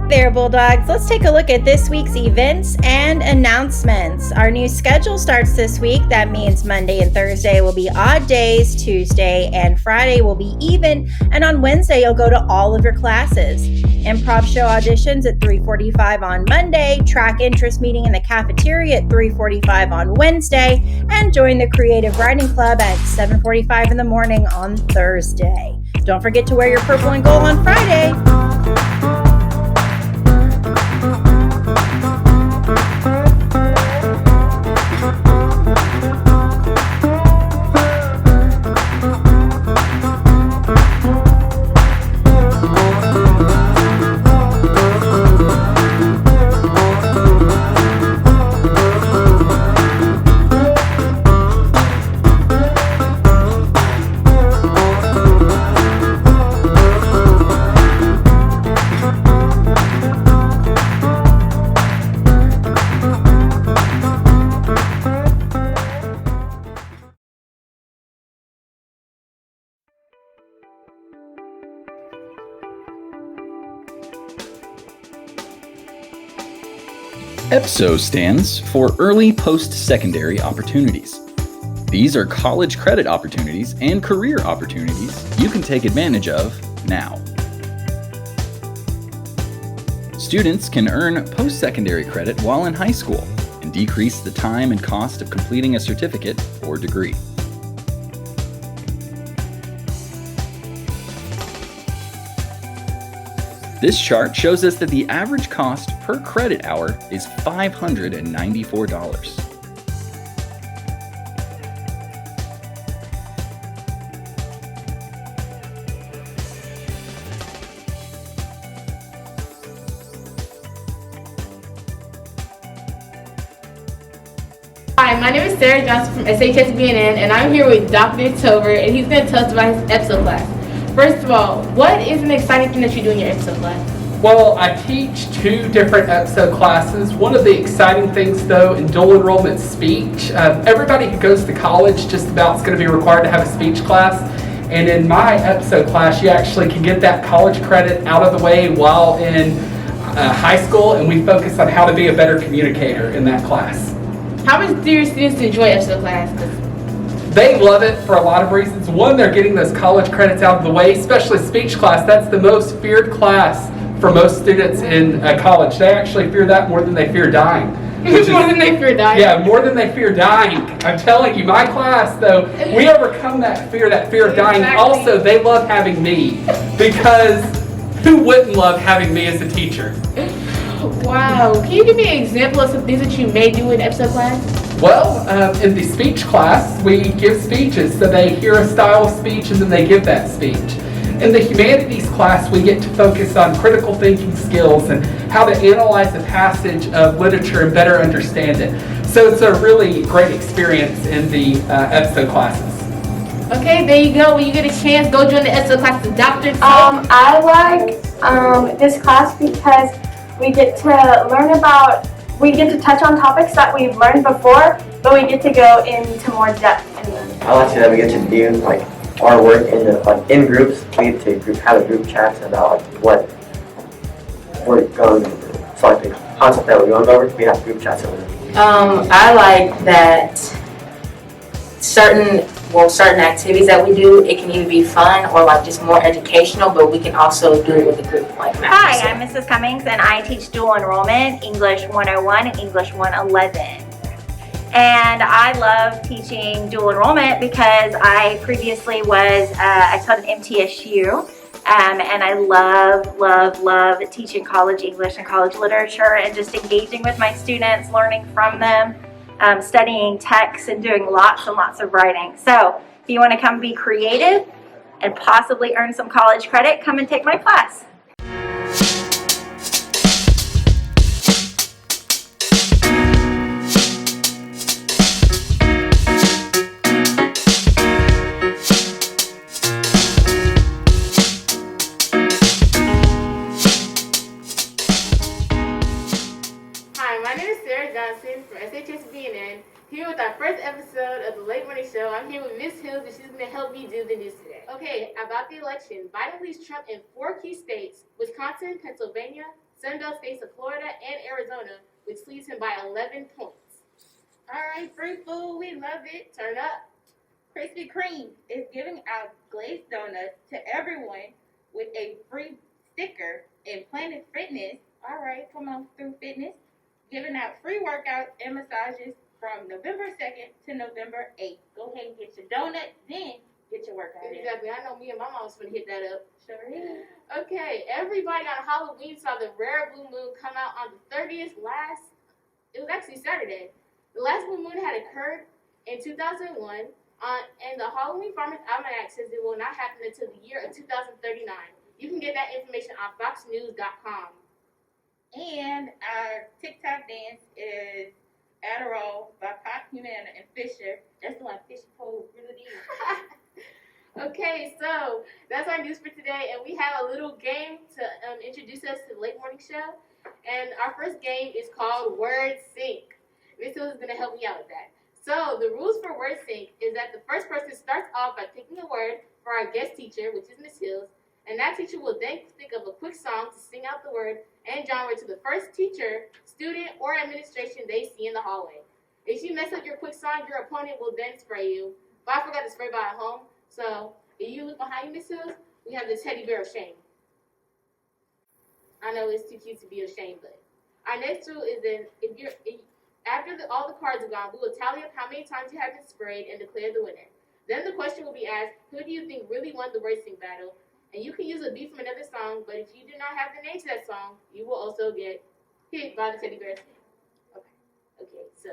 There, Bulldogs. Let's take a look at this week's events and announcements. Our new schedule starts this week. That means Monday and Thursday will be odd days, Tuesday and Friday will be even, and on Wednesday you'll go to all of your classes. Improv show auditions at 3:45 on Monday, track interest meeting in the cafeteria at 3:45 on Wednesday, and join the Creative Writing Club at 7:45 in the morning on Thursday. Don't forget to wear your purple and gold on Friday. EPSO stands for Early Post-Secondary Opportunities. These are college credit opportunities and career opportunities you can take advantage of now. Students can earn post-secondary credit while in high school and decrease the time and cost of completing a certificate or degree. This chart shows us that the average cost per credit hour is $594. Hi, my name is Sarah Johnson from SHS BNN, and I'm here with Dr. Tover, and he's going to tell us about his EPSO class. First of all, what is an exciting thing that you do in your EPSO class? Well, I teach 2 different EPSO classes. One of the exciting things, though, in dual enrollment speech, everybody who goes to college just about is going to be required to have a speech class. And in my EPSO class, you actually can get that college credit out of the way while in high school, and we focus on how to be a better communicator in that class. How much do your students enjoy EPSO class? They love it for a lot of reasons. One, they're getting those college credits out of the way, especially speech class. That's the most feared class for most students in college. They actually fear that more than they fear dying. More than they fear dying? Yeah, more than they fear dying. I'm telling you, my class, though, we overcome that fear of dying. Exactly. Also, they love having me, because who wouldn't love having me as a teacher? Wow. Can you give me an example of some things that you may do in EPSO class? Well, in the speech class, we give speeches. So they hear a style of speech and then they give that speech. In the humanities class, we get to focus on critical thinking skills and how to analyze a passage of literature and better understand it. So it's a really great experience in the EPSO classes. Okay, there you go. When you get a chance, go join the EPSO class with Dr. I like this class because we get to touch on topics that we've learned before, but we get to go into more depth in them. I like that we get to do our work in groups. We get to have a group chat about what we're going over. So the concept that we're going over, we have group chats over there. I like that certain activities that we do, it can either be fun or just more educational, but we can also do it with a group like that. Hi, I'm Mrs. Cummings, and I teach dual enrollment, English 101 and English 111. And I love teaching dual enrollment because I previously I taught at MTSU, and I love teaching college English and college literature and just engaging with my students, learning from them, studying texts and doing lots and lots of writing. So if you want to come be creative and possibly earn some college credit, come and take my class. My name is Sarah Johnson from SHS BNN. Here with our first episode of the Late Morning Show. I'm here with Miss Hills, and she's going to help me do the news today. Okay, about the election. Biden leads Trump in 4 key states: Wisconsin, Pennsylvania, Sunbelt states of Florida, and Arizona, which leads him by 11 points. All right, free food, we love it. Turn up. Krispy Kreme is giving out glazed donuts to everyone with a free sticker. And Planet Fitness, all right, come on through fitness, giving out free workouts and massages from November 2nd to November 8th. Go ahead and get your donut, then get your workout in. Exactly. I know me and my mom's going to hit that up. Sure is. Okay, everybody on Halloween saw the rare blue moon come out on the 30th it was actually Saturday. The last blue moon had occurred in 2001, and the Halloween Farmer's Almanac says it will not happen until the year of 2039. You can get that information on foxnews.com. And our TikTok dance is Adderall by Pop Humana and Fisher. That's the one Fisher told really did. Okay, so that's our news for today, and we have a little game to introduce us to the Late Morning Show. And our first game is called Word Sync. Miss Hill is going to help me out with that. So the rules for Word Sync is that the first person starts off by picking a word for our guest teacher, which is Miss Hills, and that teacher will then think of a quick song to sing out the word and genre to the first teacher, student, or administration they see in the hallway. If you mess up your quick song, your opponent will then spray you. But I forgot to spray by at home, so if you look behind you, Miss Hills, we have the teddy bear of shame. I know it's too cute to be ashamed, but our next rule is that after all the cards are gone, we will tally up how many times you have been sprayed and declare the winner. Then the question will be asked, who do you think really won the word sync battle? And you can use a beat from another song, but if you do not have the name to that song, you will also get hit by the teddy bear. Okay, so.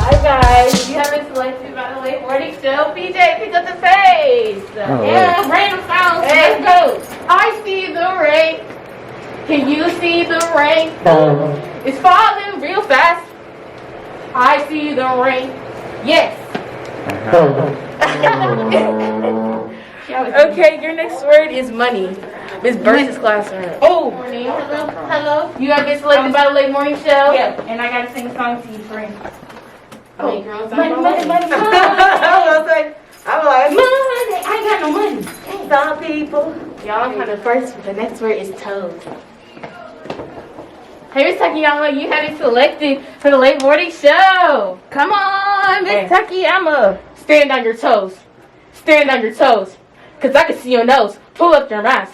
Hi guys, you have been selected by the Late Morning Show. PJ, pick up the face. Yeah, random sounds. Let's go. I see the rain. Can you see the rain? It's falling real fast. I see the rain. Yes. Okay, your next word is money. Miss Burns' classroom. Oh. Morning. Hello. You have been selected by the Late Morning Show. Yeah, and I gotta sing a song to you, friend. Oh, girls, Money. I'm I ain't got no money. Some people. Y'all kind of first. The next word is toes. Hey, Miss Takayama, you have been selected for the Late Morning Show. Come on, Miss Takayama. Stand on your toes. Stand on your toes. Because I can see your nose. Pull up your mask.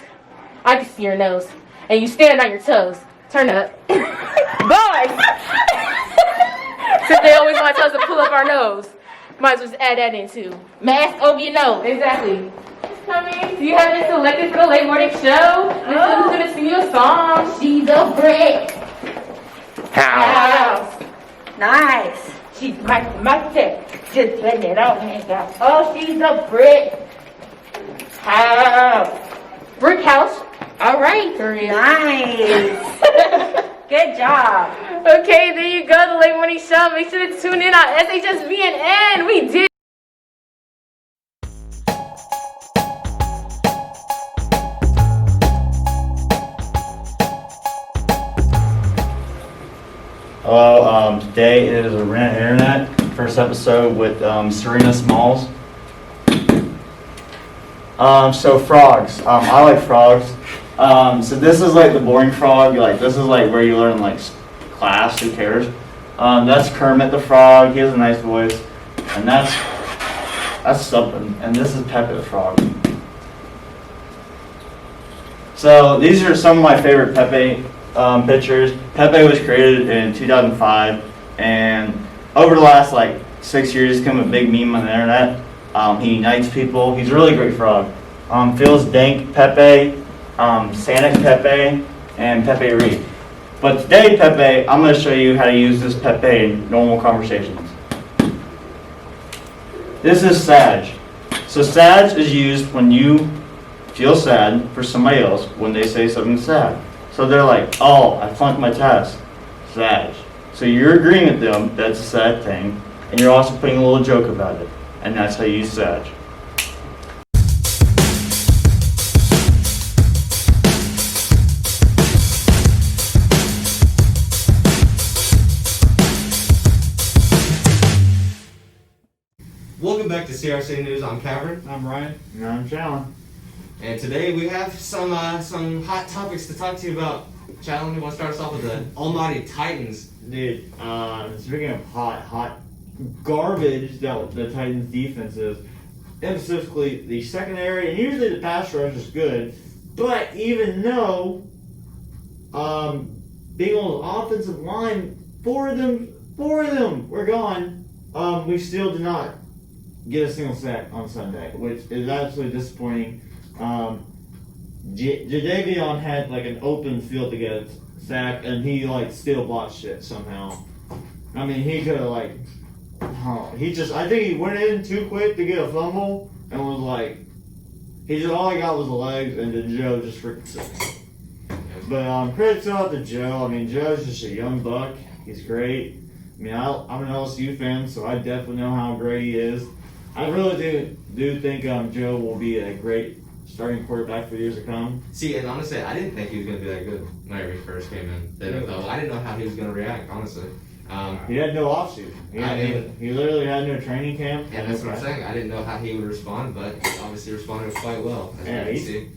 I can see your nose. And you stand on your toes. Turn up. Boys! Since they always want us to pull up our nose, might as well just add that in too. Mask over your nose. Exactly. Coming. You have been selected for the Late Morning Show. Miss Liz is going to sing you a song. She's a brick. House. Nice. She's my tech. Just letting it out. Oh, she's a brick house. Brick house. All right. Nice. Good job. Okay, there you go. The Late Morning Show. Make sure to tune in on SHS BNN. We did. Hello, today is a Rent Internet, first episode with Serena Smalls. So frogs, I like frogs. So this is like the boring frog, like this is like where you learn like class, who cares? That's Kermit the Frog, he has a nice voice. And that's something, and this is Pepe the Frog. So these are some of my favorite Pepe pictures. Pepe was created in 2005, and over the last like 6 years, he's become a big meme on the internet. He unites people. He's a really great frog. Feels Dank Pepe, Sanic Pepe, and Pepe Reed. But today, Pepe, I'm going to show you how to use this Pepe in normal conversations. This is Sadge. So Sadge is used when you feel sad for somebody else when they say something sad. So they're like, oh, I flunked my test. Sadge. So you're agreeing with them, that's a sad thing, and you're also putting a little joke about it. And that's how you use Sadge. CRC News. I'm Cameron. I'm Ryan. And I'm Challon. And today we have some hot topics to talk to you about. Challon, you want to start us off with the Almighty Titans? Dude, speaking of hot garbage that the Titans defense is, and specifically the secondary, and usually the pass rush is good, but even though Bengals offensive line, four of them were gone, we still did not get a single sack on Sunday, which is absolutely disappointing. Jadeveon had like an open field to get a sack, and he like still botched it somehow. I mean, he could have like, I think he went in too quick to get a fumble, and was like, all I got was the legs, and then Joe just freaking sick. But credit out to Joe. I mean, Joe's just a young buck. He's great. I mean, I'm an LSU fan, so I definitely know how great he is. I really do think Joe will be a great starting quarterback for years to come. See, and honestly, I didn't think he was going to be that good when he first came in. I didn't know how he was going to react, honestly. He had no offseason. He literally had no training camp. Yeah, that's what I'm saying. I didn't know how he would respond, but he obviously responded quite well. And the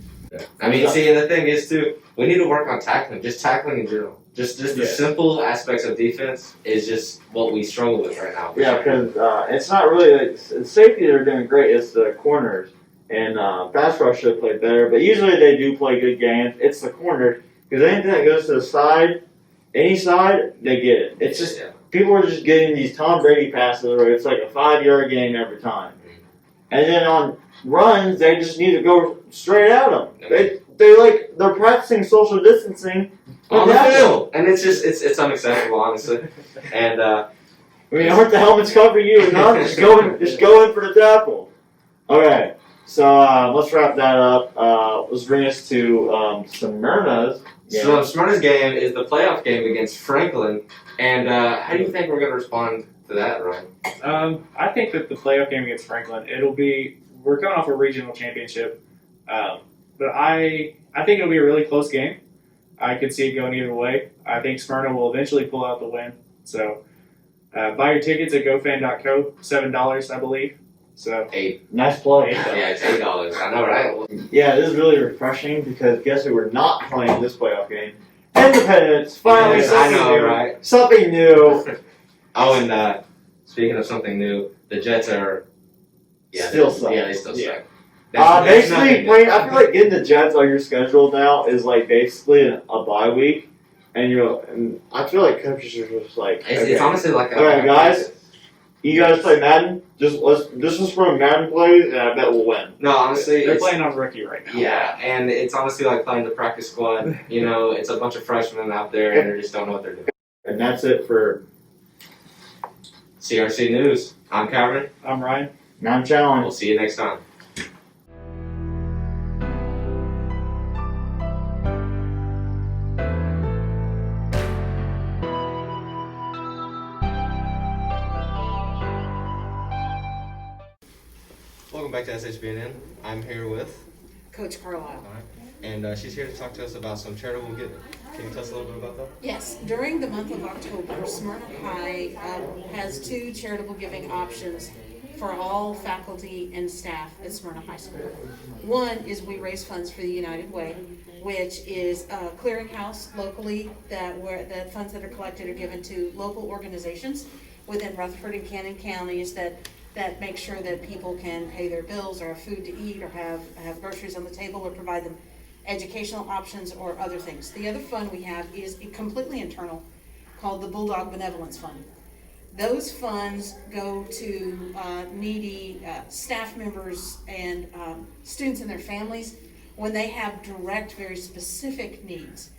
thing is, too, we need to work on tackling, just tackling in general. Just the simple aspects of defense is just what we struggle with right now. Yeah, because it's not really like safety they're doing great. It's the corners, and pass rush should play better. But usually they do play good games. It's the corners, because anything that goes to the side, any side, they get it. It's just people are just getting these Tom Brady passes where it's like a 5-yard gain every time, and then on runs they just need to go straight at them. They're practicing social distancing on the field, and it's unacceptable, honestly. And aren't the helmets covering you enough? just go in for the tackle. Okay, so let's wrap that up. Let's bring us to Smyrna's game. So Smyrna's game is the playoff game against Franklin, and how do you think we're going to respond to that, Ryan? I think that the playoff game against Franklin, we're coming off a regional championship, but I think it'll be a really close game. I could see it going either way. I think Smyrna will eventually pull out the win. So buy your tickets at gofan.co, $7, I believe. So $8. Nice plug. Yeah, it's $8. I know, right? Yeah, this is really refreshing because guess who we're not playing this playoff game? Independence. Finally, something new. Right? Something new. And speaking of something new, the Jets are still suck. Yeah, they still suck. Basically, I feel like getting the Jets on your schedule now is like basically a bye week, and I feel like coaches are just like, it's honestly like, all right, guys, you guys play Madden. This is from Madden plays, and I bet we'll win. No, honestly, they're playing on rookie right now. Yeah, and it's honestly like playing the practice squad. It's a bunch of freshmen out there, and they just don't know what they're doing. And that's it for CRC News. I'm Cameron. I'm Ryan. And I'm Challon. We'll see you next time. Welcome back to SHBNN. I'm here with Coach Carlisle. And she's here to talk to us about some charitable giving. Can you tell us a little bit about that? Yes, during the month of October, Smyrna High has 2 charitable giving options for all faculty and staff at Smyrna High School. One is we raise funds for the United Way, which is a clearinghouse locally that the funds that are collected are given to local organizations within Rutherford and Cannon counties that make sure that people can pay their bills or have food to eat or have groceries on the table or provide them educational options or other things. The other fund we have is completely internal called the Bulldog Benevolence Fund. Those funds go to needy staff members and students and their families when they have direct, very specific needs.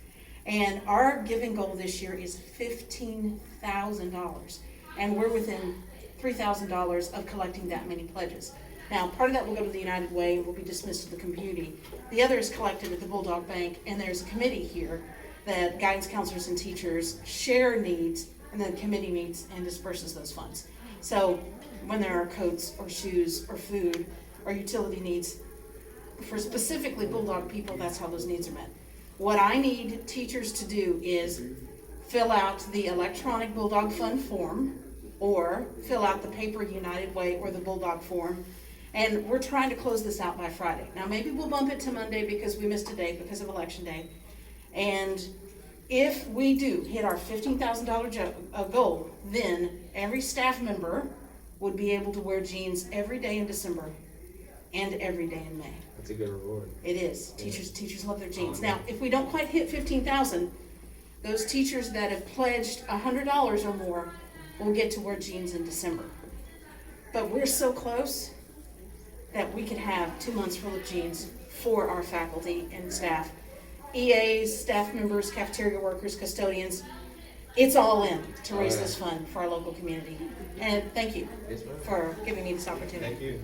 And our giving goal this year is $15,000. And we're within $3,000 of collecting that many pledges. Now, part of that will go to the United Way and will be dismissed to the community. The other is collected at the Bulldog Bank, and there's a committee here that guidance counselors and teachers share needs, and then the committee meets and disperses those funds. So when there are coats or shoes or food or utility needs for specifically Bulldog people, that's how those needs are met. What I need teachers to do is fill out the electronic Bulldog Fund form, or fill out the paper United Way or the Bulldog form And we're trying to close this out by Friday. Now, maybe we'll bump it to Monday because we missed a day because of Election Day. And if we do hit our $15,000 goal, then every staff member would be able to wear jeans every day in December and every day in May. That's a good reward. It is. Teachers love their jeans. Now, if we don't quite hit 15,000, those teachers that have pledged $100 or more will get to wear jeans in December. But we're so close that we could have 2 months full of jeans for our faculty and staff. EAs, staff members, cafeteria workers, custodians. It's all in to raise this fund for our local community. And thank you for giving me this opportunity. Thank you.